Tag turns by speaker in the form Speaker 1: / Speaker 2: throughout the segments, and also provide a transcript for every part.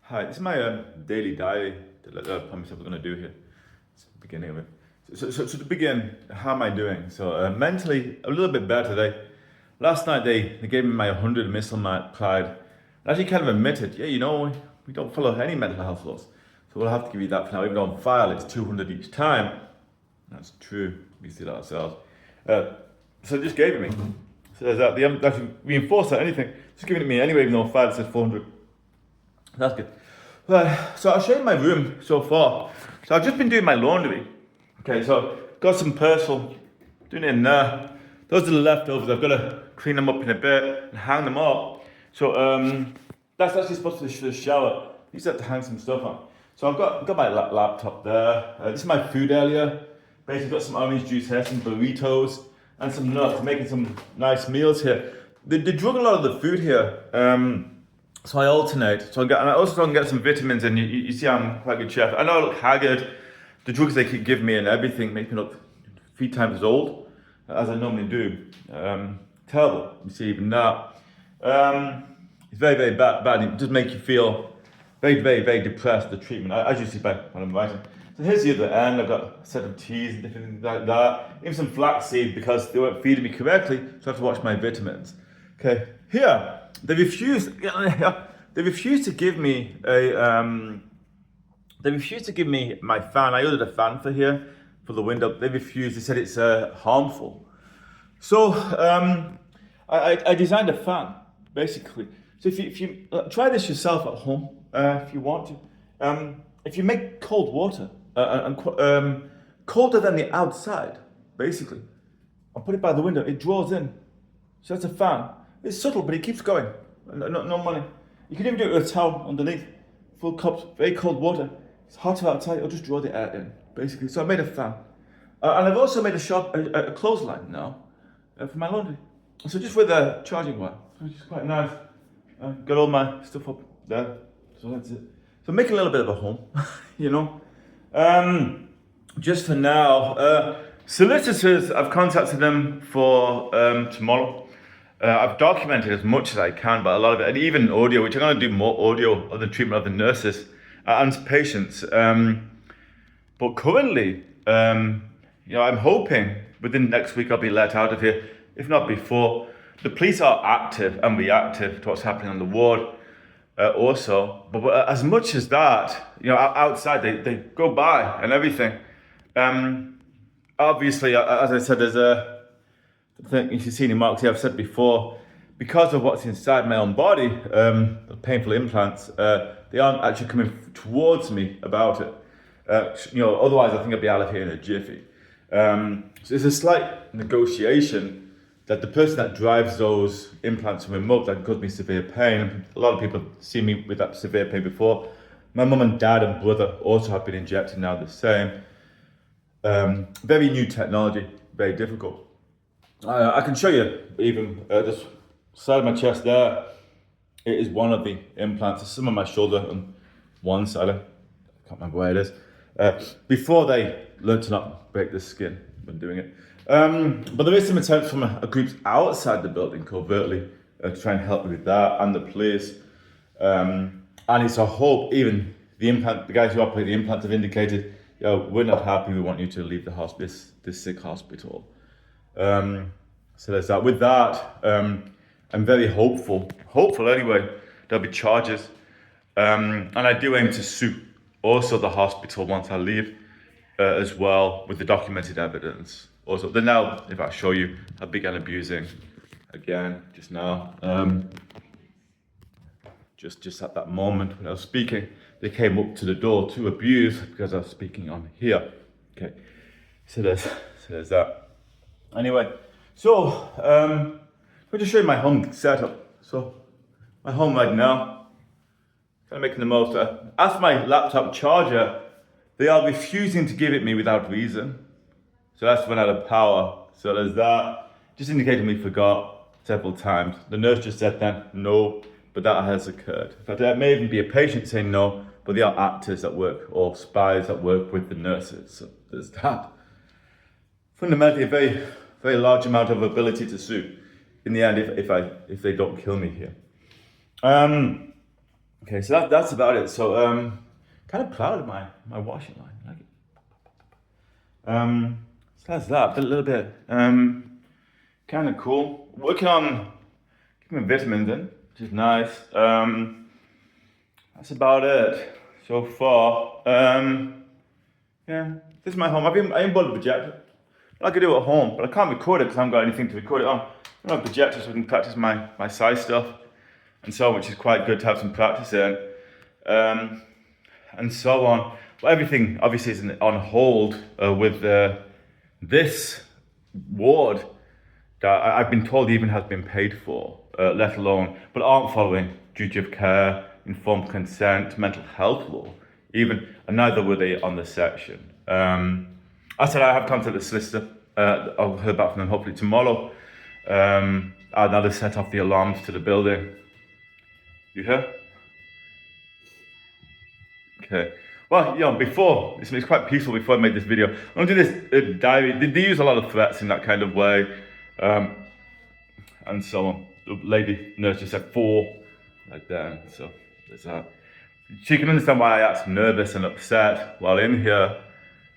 Speaker 1: Hi, this is my daily diary that I promised I was going to do here. It's the beginning of it. So to begin, how am I doing? So mentally, a little bit better today. Last night they gave me my 100 missile pride. I actually kind of admitted, yeah, we don't follow any mental health laws. So we'll have to give you that for now. Even though on file it's 200 each time. That's true. We see that ourselves. So they just gave it me. So there's that. They haven't actually reinforced that anything. Just giving it me anyway, even though on file it says 400. That's good. Right, so I'll show you my room so far. So I've just been doing my laundry. Okay, so got some personal, doing it in there. Those are the leftovers. I've got to clean them up in a bit and hang them up. So that's actually supposed to be the shower. I used to have to hang some stuff on. So I've got my laptop there. This is my food area. Basically got some orange juice here, some burritos, and some nuts. Making some nice meals here. They drug a lot of the food here. So I alternate. So and I also try and get some vitamins in. You see, I'm quite a good chef. I know I look haggard. The drugs they keep giving me and everything make me look 3 times as old as I normally do. Terrible. You see, even that. It's very, very bad. It does make you feel very, very, very depressed. The treatment, as you see by when I'm writing. So here's the other end. I've got a set of teas and different things like that. Even some flaxseed because they weren't feeding me correctly. So I have to watch my vitamins. Okay, here. They refused to give me my fan. I ordered a fan for here, for the window. They refused. They said it's harmful. So I designed a fan, basically. So if you try this yourself at home, if you want to. If you make cold water, colder than the outside, basically, and put it by the window, it draws in. So that's a fan. It's subtle, but it keeps going. No money. You can even do it with a towel underneath. Full cups, very cold water. It's hotter outside, it'll just draw the air in, basically. So I made a fan. And I've also made a clothesline now for my laundry. So just with a charging wire, which is quite nice. Got all my stuff up there. So that's it. So making a little bit of a home, you know. Just for now, solicitors, I've contacted them for tomorrow. I've documented as much as I can, but a lot of it, and even audio, which I'm going to do more audio of the treatment of the nurses and patients. But currently, I'm hoping within next week I'll be let out of here, if not before. The police are active and reactive to what's happening on the ward also. But as much as that, outside they go by and everything. Obviously, as I said, there's I think if you've seen in Mark, I've said before, because of what's inside my own body, the painful implants, they aren't actually coming towards me about it. Otherwise I think I'd be out of here in a jiffy. So there's a slight negotiation that the person that drives those implants from remote that can cause me severe pain. A lot of people have seen me with that severe pain before. My mum and dad and brother also have been injected now the same. Very new technology, very difficult. I can show you even this side of my chest there. It is one of the implants. It's some on my shoulder on one side. I can't remember where it is. Before they learned to not break the skin when doing it. But there is some attempt from a group outside the building covertly to try and help me with that, and the police. And it's a hope, even the guys who operate the implant have indicated, we're not happy, we want you to leave the hospice, this sick hospital. So there's that. With that, I'm very hopeful anyway, there'll be charges. And I do aim to sue also the hospital once I leave as well with the documented evidence. Also, then now, if I show you, I began abusing again just now. Just at that moment when I was speaking, they came up to the door to abuse because I was speaking on here. Okay, so there's that. Anyway, so let me just show you my home setup. So my home right now, kind of making the most. As for my laptop charger, they are refusing to give it me without reason. So that's run out of power. So there's that. Just indicating we forgot several times. The nurse just said then no, but that has occurred. In fact, there may even be a patient saying no, but they are actors that work or spies that work with the nurses. So there's that. Fundamentally, a very, very large amount of ability to sue. In the end, if they don't kill me here. Okay, so that's about it. So kind of proud of my washing line. I like it. So that's that. A little bit kind of cool. Working on keeping my vitamins in, which is nice. That's about it so far. Yeah, this is my home. I bought a projector. I could do it at home, but I can't record it because I haven't got anything to record it on. I have a projector so I can practice my size stuff and so on, which is quite good to have some practice in. And so on. But everything obviously is on hold with this ward that I've been told even has been paid for, let alone, but aren't following duty of care, informed consent, mental health law, even, and neither were they on the section. I said I have contacted the solicitor. I'll hear back from them hopefully tomorrow. And now they set off the alarms to the building. You hear? Okay. Well, before, it's quite peaceful before I made this video. I'm gonna do this diary. They use a lot of threats in that kind of way. And so on. The lady nurse just said 4, like that. So there's that. She can understand why I act nervous and upset while in here.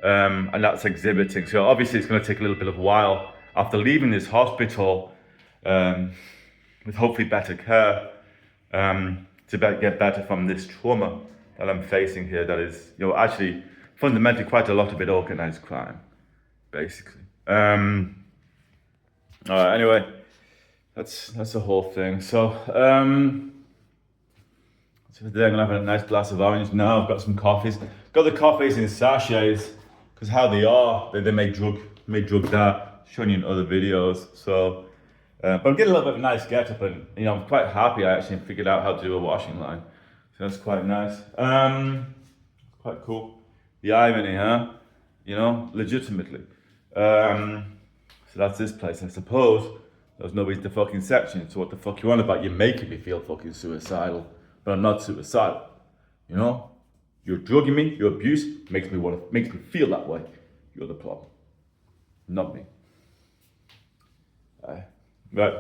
Speaker 1: And that's exhibiting. So obviously it's gonna take a little bit of a while after leaving this hospital with hopefully better care to get better from this trauma that I'm facing here, that is, actually fundamentally quite a lot of it organized crime, basically. All right, anyway, that's the whole thing. So, today I'm gonna have a nice glass of orange now. I've got some coffees. Got the coffees in sachets, because how they are, they may drug that, shown you in other videos. So, but I'm getting a little bit of a nice get up, and I'm quite happy I actually figured out how to do a washing line. So that's quite nice. Quite cool. The irony, huh? Legitimately. So that's this place. I suppose there's nobody to fucking section. So what the fuck you on about? You're making me feel fucking suicidal, but I'm not suicidal. You're drugging me. Your abuse makes me feel that way. You're the problem, not me. Right.